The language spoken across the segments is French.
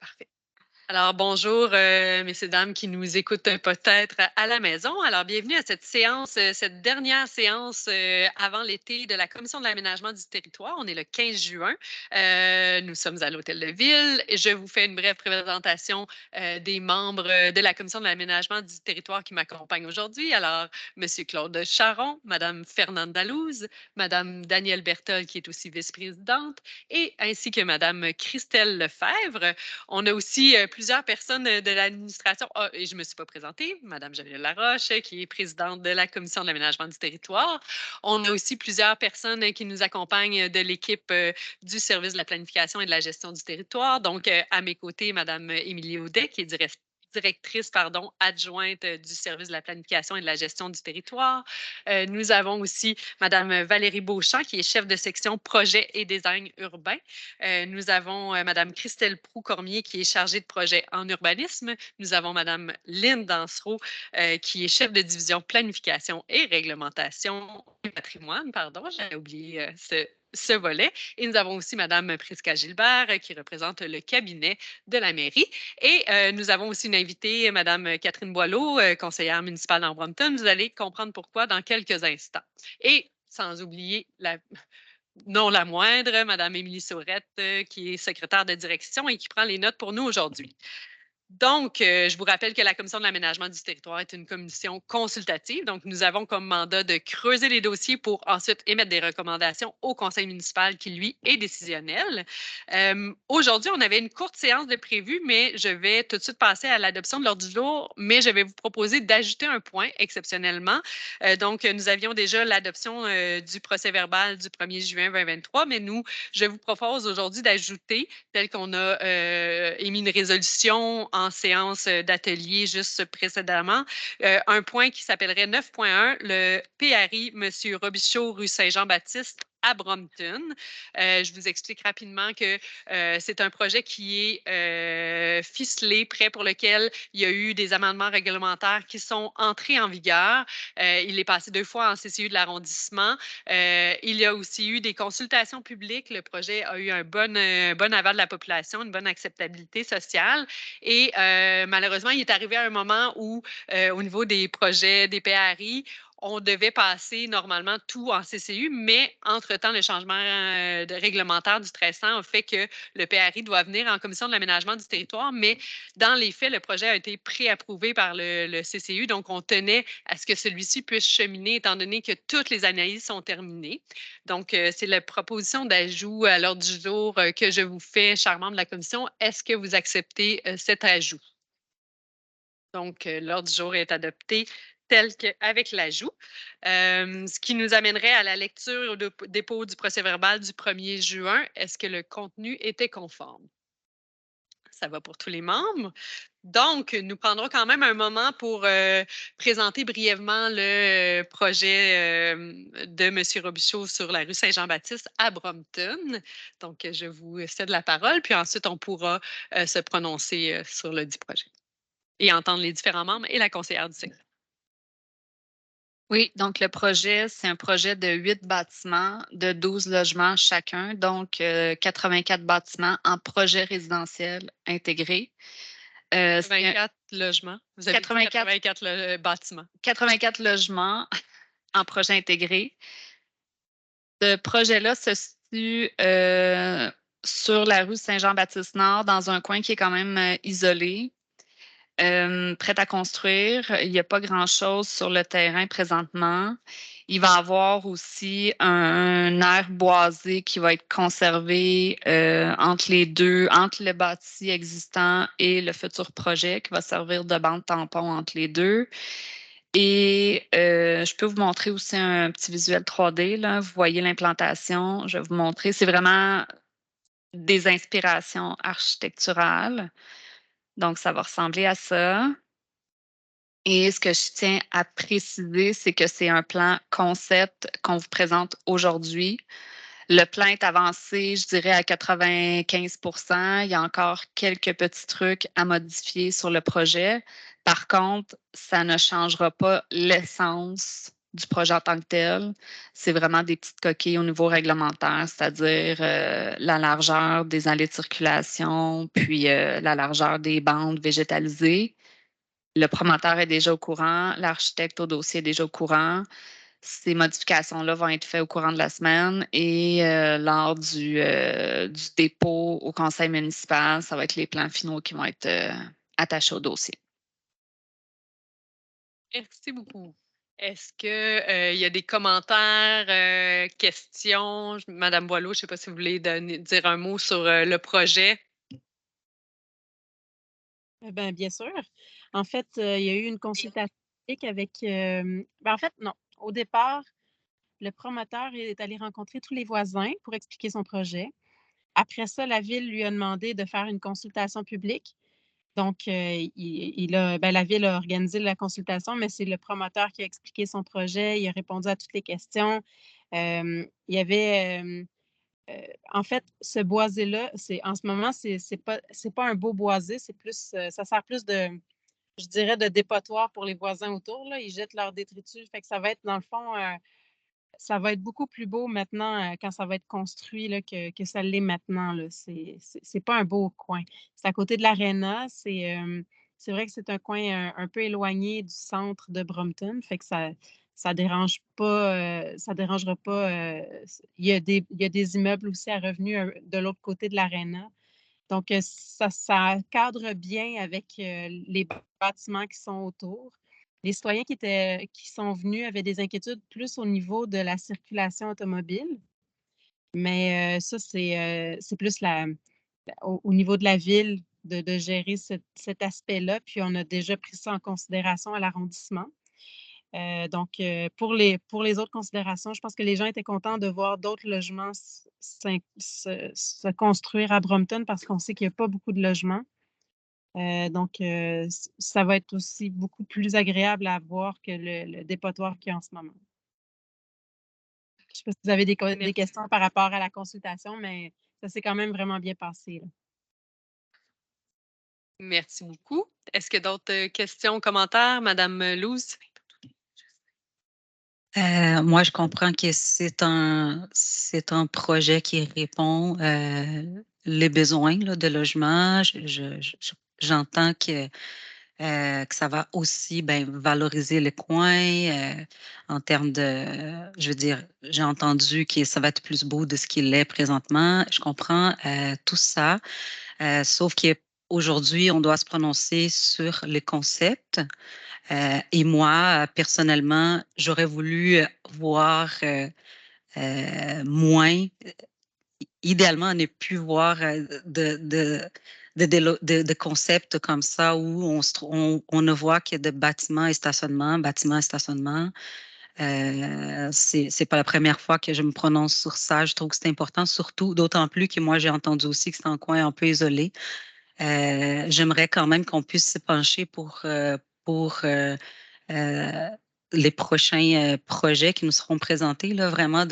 Parfait. Alors, bonjour, messieurs, dames qui nous écoutent peut-être à la maison. Alors, bienvenue à cette séance, cette dernière séance avant l'été de la Commission de l'aménagement du territoire. On est le 15 juin. Nous sommes à l'Hôtel de Ville. Je vous fais une brève présentation des membres de la Commission de l'aménagement du territoire qui m'accompagnent aujourd'hui. Alors, Monsieur Claude Charon, Madame Fernande Dalouse, Madame Danielle Berthold, qui est aussi vice-présidente, et ainsi que Madame Christelle Lefebvre. On a aussi plusieurs personnes de l'administration. Ah, et je ne me suis pas présentée, Mme Geneviève Laroche, qui est présidente de la Commission de l'aménagement du territoire. On a aussi plusieurs personnes qui nous accompagnent de l'équipe du service de la planification et de la gestion du territoire. Donc, à mes côtés, Mme Émilie Audet, qui est directrice adjointe du service de la planification et de la gestion du territoire. Nous avons aussi Mme Valérie Beauchamp, qui est chef de section projet et design urbain. Nous avons Mme Christelle Proux-Cormier, qui est chargée de projet en urbanisme. Nous avons Mme Lynne Dansereau, qui est chef de division planification et réglementation du patrimoine. Pardon, j'avais oublié ce volet. Et nous avons aussi Mme Prisca Gilbert, qui représente le cabinet de la mairie. Et nous avons aussi une invitée, Mme Catherine Boileau, conseillère municipale dans Brompton. Vous allez comprendre pourquoi dans quelques instants. Et sans oublier non la moindre, Mme Émilie Saurette, qui est secrétaire de direction et qui prend les notes pour nous aujourd'hui. Donc, je vous rappelle que la Commission de l'aménagement du territoire est une commission consultative. Donc, nous avons comme mandat de creuser les dossiers pour ensuite émettre des recommandations au conseil municipal qui, lui, est décisionnel. Aujourd'hui, on avait une courte séance de prévue, mais je vais tout de suite passer à l'adoption de l'ordre du jour, mais je vais vous proposer d'ajouter un point exceptionnellement. Donc, nous avions déjà l'adoption du procès-verbal du 1er juin 2023, mais je vous propose aujourd'hui d'ajouter, tel qu'on a émis une résolution en séance d'atelier juste précédemment, un point qui s'appellerait 9.1, le PRI M. Robichaud, rue Saint-Jean-Baptiste, à Brompton. Je vous explique rapidement que c'est un projet qui est ficelé, prêt pour lequel il y a eu des amendements réglementaires qui sont entrés en vigueur. Il est passé 2 fois en CCU de l'arrondissement. Il y a aussi eu des consultations publiques. Le projet a eu un bon aval de la population, une bonne acceptabilité sociale. Et malheureusement, il est arrivé à un moment où, au niveau des projets des PRI, on devait passer normalement tout en CCU, mais entre-temps, le changement réglementaire du 1300 a fait que le PRI doit venir en commission de l'aménagement du territoire, mais dans les faits, le projet a été préapprouvé par le CCU, donc on tenait à ce que celui-ci puisse cheminer étant donné que toutes les analyses sont terminées. Donc, c'est la proposition d'ajout à l'ordre du jour que je vous fais, chers membres de la commission. Est-ce que vous acceptez cet ajout? Donc, l'ordre du jour est adopté tel qu'avec l'ajout, ce qui nous amènerait à la lecture au dépôt du procès-verbal du 1er juin. Est-ce que le contenu était conforme? Ça va pour tous les membres. Donc, nous prendrons quand même un moment pour présenter brièvement le projet de M. Robichaud sur la rue Saint-Jean-Baptiste à Brompton. Donc, je vous cède la parole, puis ensuite, on pourra se prononcer sur le dit projet et entendre les différents membres et la conseillère du secteur. Oui, donc le projet, c'est un projet de 8 bâtiments de 12 logements chacun, donc 84 bâtiments en projet résidentiel intégré. 84 logements. Vous avez dit 84, 84 bâtiments. 84 logements en projet intégré. Ce projet-là se situe sur la rue Saint-Jean-Baptiste-Nord, dans un coin qui est quand même isolé. Prêt à construire. Il n'y a pas grand-chose sur le terrain présentement. Il va y avoir aussi un aire boisé qui va être conservé entre les deux, entre le bâti existant et le futur projet qui va servir de bande tampon entre les deux. Et je peux vous montrer aussi un petit visuel 3D. Là. Vous voyez l'implantation. Je vais vous montrer. C'est vraiment des inspirations architecturales. Donc, ça va ressembler à ça. Et ce que je tiens à préciser, c'est que c'est un plan concept qu'on vous présente aujourd'hui. Le plan est avancé, je dirais, à 95 %. Il y a encore quelques petits trucs à modifier sur le projet. Par contre, ça ne changera pas l'essence du projet en tant que tel. C'est vraiment des petites coquilles au niveau réglementaire, c'est-à-dire la largeur des allées de circulation, puis la largeur des bandes végétalisées. Le promoteur est déjà au courant, l'architecte au dossier est déjà au courant. Ces modifications-là vont être faites au courant de la semaine et lors du dépôt au conseil municipal, ça va être les plans finaux qui vont être attachés au dossier. Merci beaucoup. Est-ce qu'il y a des commentaires, questions? Madame Boileau, je ne sais pas si vous voulez dire un mot sur le projet. Bien sûr. En fait, il y a eu une consultation publique avec, en fait, non. Au départ, le promoteur est allé rencontrer tous les voisins pour expliquer son projet. Après ça, la ville lui a demandé de faire une consultation publique. Donc, la ville a organisé la consultation, mais c'est le promoteur qui a expliqué son projet. Il a répondu à toutes les questions. Il y avait, en fait, ce boisé-là, en ce moment, c'est pas un beau boisé, c'est plus, ça sert plus je dirais, de dépotoir pour les voisins autour, là. Ils jettent leurs détritus. Fait que ça va être, dans le fond, ça va être beaucoup plus beau maintenant, quand ça va être construit, là, que ça l'est maintenant, là. C'est pas un beau coin. C'est à côté de l'aréna. C'est vrai que c'est un coin un peu éloigné du centre de Brompton, fait que ça dérange pas, ça dérangera pas, il y a des immeubles aussi à revenus, de l'autre côté de l'aréna. Donc, ça cadre bien avec, les bâtiments qui sont autour. Les citoyens qui sont venus avaient des inquiétudes plus au niveau de la circulation automobile, mais, ça, c'est plus au niveau de la ville de gérer cet aspect-là, puis on a déjà pris ça en considération à l'arrondissement. Donc, pour les autres considérations, je pense que les gens étaient contents de voir d'autres logements se construire à Brompton parce qu'on sait qu'il n'y a pas beaucoup de logements. Donc, ça va être aussi beaucoup plus agréable à voir que le dépotoir qu'il y a en ce moment. Je ne sais pas si vous avez des Merci. questions par rapport à la consultation, mais ça s'est quand même vraiment bien passé, là. Merci beaucoup. Est-ce qu'il y a d'autres questions, commentaires, Madame Louz? Moi, je comprends que c'est un projet qui répond les besoins là, de logement. J'entends que ça va aussi ben, valoriser le coin en termes de, je veux dire, j'ai entendu que ça va être plus beau de ce qu'il est présentement. Je comprends tout ça, sauf qu'aujourd'hui, on doit se prononcer sur le concept. Et moi, personnellement, j'aurais voulu voir moins. Idéalement, ne plus voir de concepts comme ça où on ne voit que de bâtiments et stationnements, bâtiments et stationnements. C'est pas la première fois que je me prononce sur ça. Je trouve que c'est important, surtout, d'autant plus que moi, j'ai entendu aussi que c'est un coin un peu isolé. J'aimerais quand même qu'on puisse se pencher pour euh, les prochains projets qui nous seront présentés, là, vraiment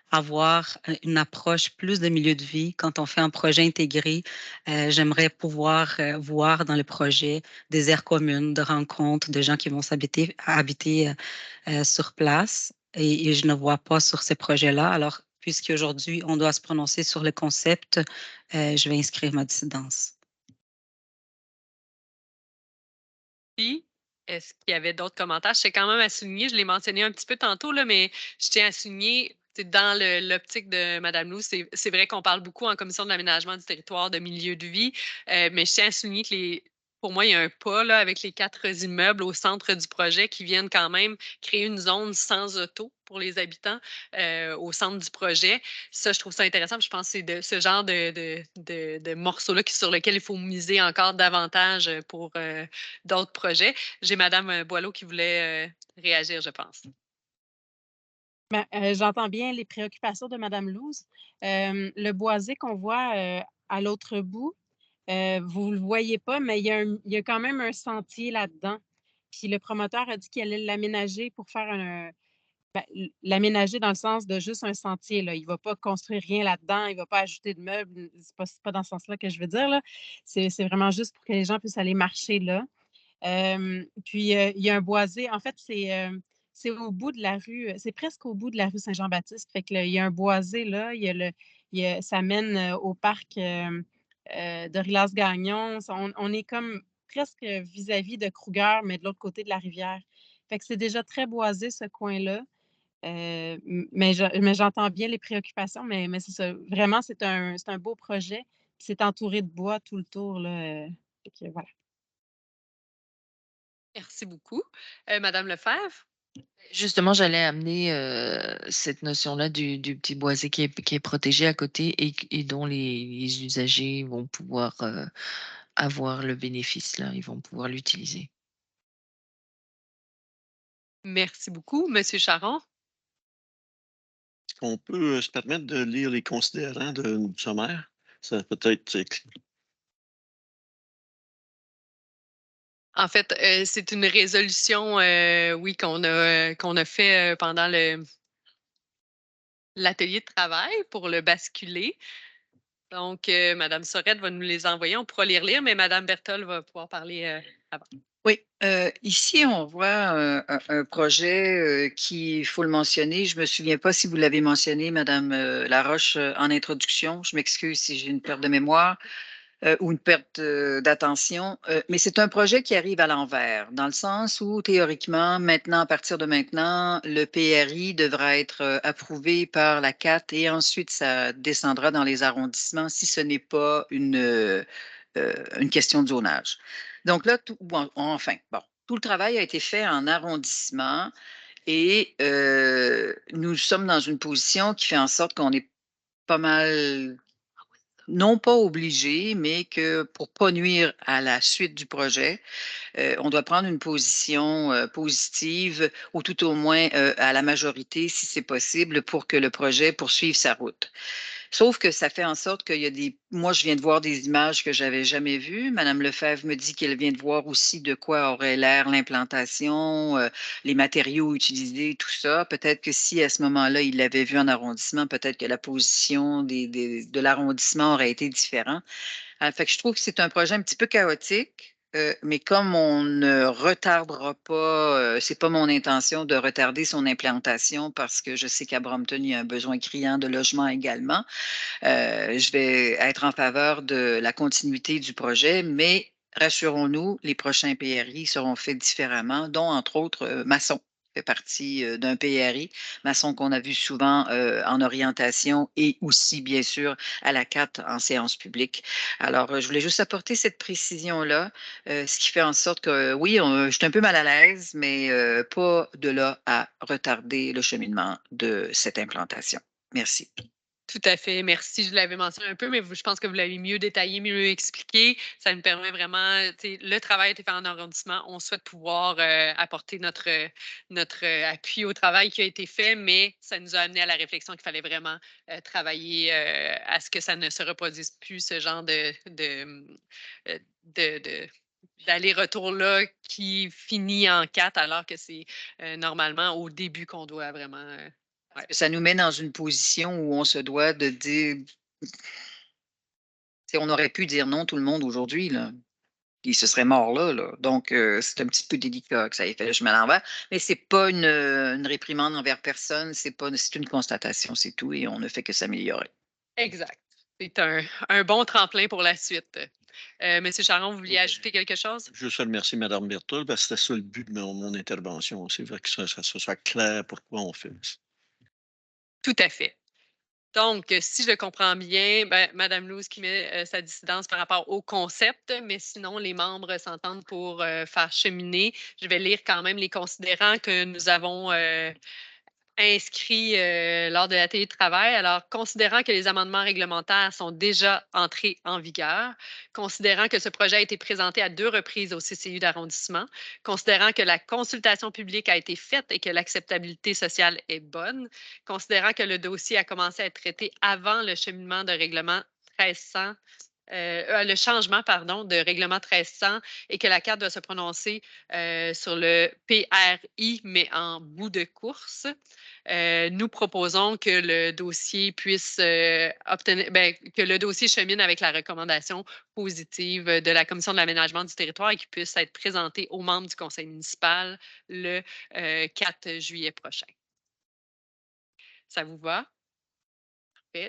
avoir une approche plus de milieu de vie. Quand on fait un projet intégré, j'aimerais pouvoir voir dans le projet des aires communes, de rencontres, de gens qui vont habiter sur place. Et je ne vois pas sur ces projets-là. Alors, puisqu'aujourd'hui, on doit se prononcer sur le concept, je vais inscrire ma dissidence. Puis, est-ce qu'il y avait d'autres commentaires? Je tiens quand même à souligner, je l'ai mentionné un petit peu tantôt, là, mais je tiens à souligner, dans l'optique de Mme Lou, c'est vrai qu'on parle beaucoup en commission de l'aménagement du territoire de milieu de vie, mais je tiens à souligner que pour moi, il y a un pas là, avec les 4 immeubles au centre du projet qui viennent quand même créer une zone sans auto pour les habitants au centre du projet. Ça, je trouve ça intéressant. Je pense que c'est ce genre de morceau-là sur lequel il faut miser encore davantage pour d'autres projets. J'ai Mme Boileau qui voulait réagir, je pense. J'entends bien les préoccupations de Madame Louz. Le boisé qu'on voit, à l'autre bout, vous le voyez pas, mais il y a quand même un sentier là-dedans. Puis le promoteur a dit qu'il allait l'aménager pour faire l'aménager dans le sens de juste un sentier, là. Il va pas construire rien là-dedans, il va pas ajouter de meubles, c'est pas dans ce sens-là que je veux dire, là. C'est vraiment juste pour que les gens puissent aller marcher là. Puis, il y a un boisé. En fait, c'est au bout de la rue, c'est presque au bout de la rue Saint-Jean-Baptiste. Fait que il y a un boisé là, ça mène au parc Dorillas-Gagnon. On est comme presque vis-à-vis de Kruger, mais de l'autre côté de la rivière. Fait que c'est déjà très boisé ce coin-là. Mais j'entends bien les préoccupations, mais c'est ça. Vraiment, c'est un beau projet. C'est entouré de bois tout le tour, là. Fait que voilà. Merci beaucoup. Madame Lefebvre? Justement, j'allais amener cette notion-là du petit boisé qui est protégé à côté et dont les usagers vont pouvoir avoir le bénéfice, là. Ils vont pouvoir l'utiliser. Merci beaucoup. Monsieur Charon? On peut se permettre de lire les considérants du sommaire? Ça peut-être. En fait, c'est une résolution, oui, qu'on a fait pendant l'atelier de travail pour le basculer. Donc, Madame Sorette va nous les envoyer. On pourra les relire, mais Madame Berthold va pouvoir parler avant. Oui, ici, on voit un projet qui, il faut le mentionner. Je ne me souviens pas si vous l'avez mentionné, Madame Laroche, en introduction. Je m'excuse si j'ai une perte de mémoire ou une perte d'attention. Mais c'est un projet qui arrive à l'envers, dans le sens où, théoriquement, maintenant, à partir de maintenant, le PRI devra être approuvé par la CAT et ensuite, ça descendra dans les arrondissements si ce n'est pas une question de zonage. Donc là, tout le travail a été fait en arrondissement et nous sommes dans une position qui fait en sorte qu'on est pas mal, non pas obligé, mais que pour pas nuire à la suite du projet, on doit prendre une position positive ou tout au moins à la majorité, si c'est possible, pour que le projet poursuive sa route. Sauf que ça fait en sorte qu'il y a moi, je viens de voir des images que j'avais jamais vues. Madame Lefebvre me dit qu'elle vient de voir aussi de quoi aurait l'air l'implantation, les matériaux utilisés, tout ça. Peut-être que si à ce moment-là, il l'avait vu en arrondissement, peut-être que la position de l'arrondissement aurait été différente. Fait que je trouve que c'est un projet un petit peu chaotique. Mais comme on ne retardera pas, c'est pas mon intention de retarder son implantation parce que je sais qu'à Brompton, il y a un besoin criant de logement également. Je vais être en faveur de la continuité du projet, mais rassurons-nous, les prochains PRI seront faits différemment, dont entre autres Masson fait partie d'un PRI, Masson qu'on a vu souvent en orientation et aussi, bien sûr, à la CAT en séance publique. Alors, je voulais juste apporter cette précision-là, ce qui fait en sorte que, oui, je suis un peu mal à l'aise, mais pas de là à retarder le cheminement de cette implantation. Merci. Tout à fait, merci. Je l'avais mentionné un peu, mais je pense que vous l'avez mieux détaillé, mieux expliqué. Ça nous permet vraiment, le travail a été fait en arrondissement. On souhaite pouvoir apporter notre appui au travail qui a été fait, mais ça nous a amené à la réflexion qu'il fallait vraiment travailler à ce que ça ne se reproduise plus, ce genre d'aller-retour-là qui finit en 4 alors que c'est normalement au début qu'on doit vraiment. Ouais. Ça nous met dans une position où on se doit de dire, on aurait pu dire non tout le monde aujourd'hui, là. Il se serait mort là, là. Donc, c'est un petit peu délicat que ça ait fait le chemin à l'envers. Mais c'est pas une réprimande envers personne, c'est une constatation, c'est tout, et on ne fait que s'améliorer. Exact. C'est un bon tremplin pour la suite. Monsieur Charon, vous vouliez ajouter quelque chose? Juste remercier Mme Berthold, parce que c'était ça le but de mon intervention. C'est vrai que ça soit clair pourquoi on fait ça. Tout à fait. Donc, si je comprends bien, Mme Louz qui met sa dissidence par rapport au concept, mais sinon, les membres s'entendent pour faire cheminer. Je vais lire quand même les considérants que nous avons inscrits lors de la télétravail. Alors, considérant que les amendements réglementaires sont déjà entrés en vigueur, considérant que ce projet a été présenté à 2 reprises au CCU d'arrondissement, considérant que la consultation publique a été faite et que l'acceptabilité sociale est bonne, considérant que le dossier a commencé à être traité avant le cheminement de règlement 1300 le changement, pardon, de règlement 1300 et que la CAD doit se prononcer sur le PRI, mais en bout de course. Nous proposons que le dossier puisse obtenir, que le dossier chemine avec la recommandation positive de la Commission de l'aménagement du territoire et qu'il puisse être présenté aux membres du conseil municipal le 4 juillet prochain. Ça vous va?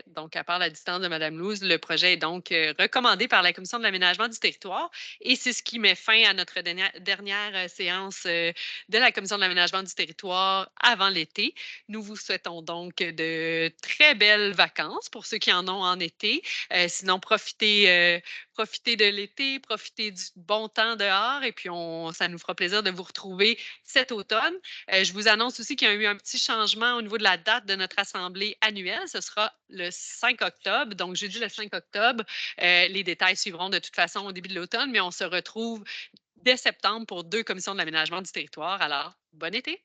Donc, à part la distance de Mme Louz, le projet est donc recommandé par la Commission de l'aménagement du territoire et c'est ce qui met fin à notre dernière séance de la Commission de l'aménagement du territoire avant l'été. Nous vous souhaitons donc de très belles vacances pour ceux qui en ont en été. Sinon, profitez de l'été, profitez du bon temps dehors et puis ça nous fera plaisir de vous retrouver cet automne. Je vous annonce aussi qu'il y a eu un petit changement au niveau de la date de notre assemblée annuelle. Ce sera le 5 octobre, donc jeudi le 5 octobre. Les détails suivront de toute façon au début de l'automne, mais on se retrouve dès septembre pour 2 commissions de l'aménagement du territoire. Alors, bon été!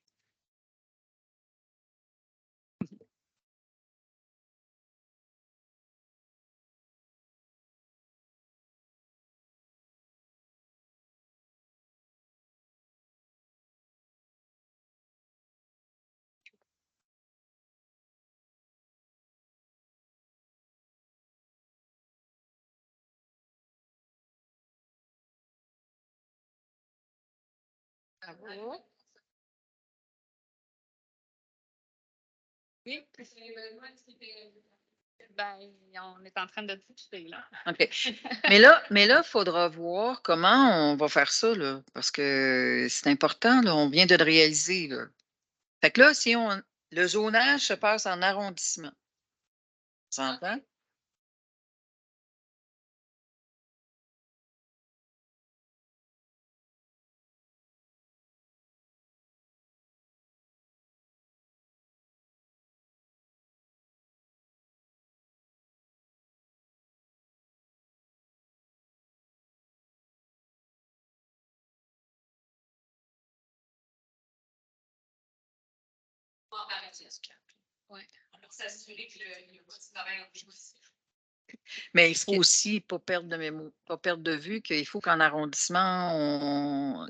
Bravo. Oui, on est en train de discuter, là. OK. Mais là, il faudra voir comment on va faire ça, là, parce que c'est important, là, on vient de le réaliser, là. Fait que là, si le zonage se passe en arrondissement. Tu entends? Mais il faut aussi pas perdre de vue qu'il faut qu'en arrondissement,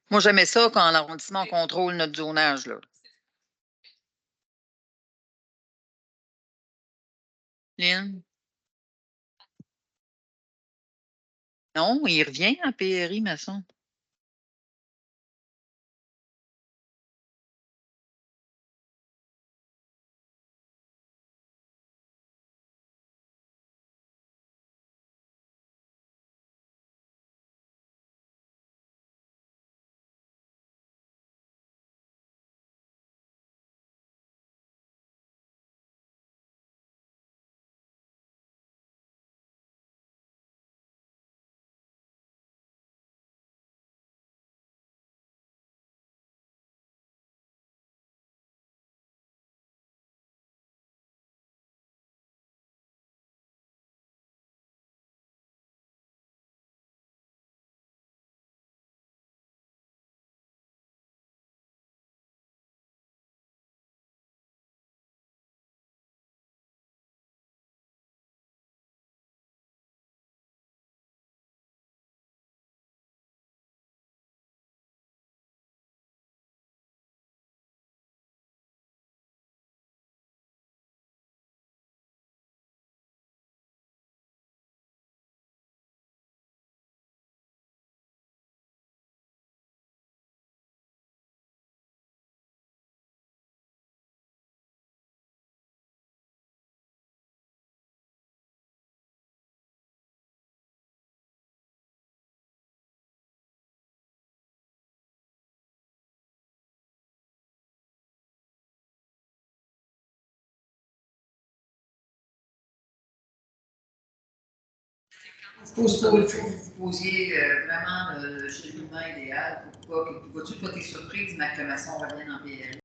moi, j'aimais ça quand l'arrondissement contrôle notre zonage, là. Lynn? Non, il revient en PRI, maçon. Il faut que vous posiez vraiment le cheminement idéal pour pas que tu sois surprise, mais que le maçon revienne en PRI.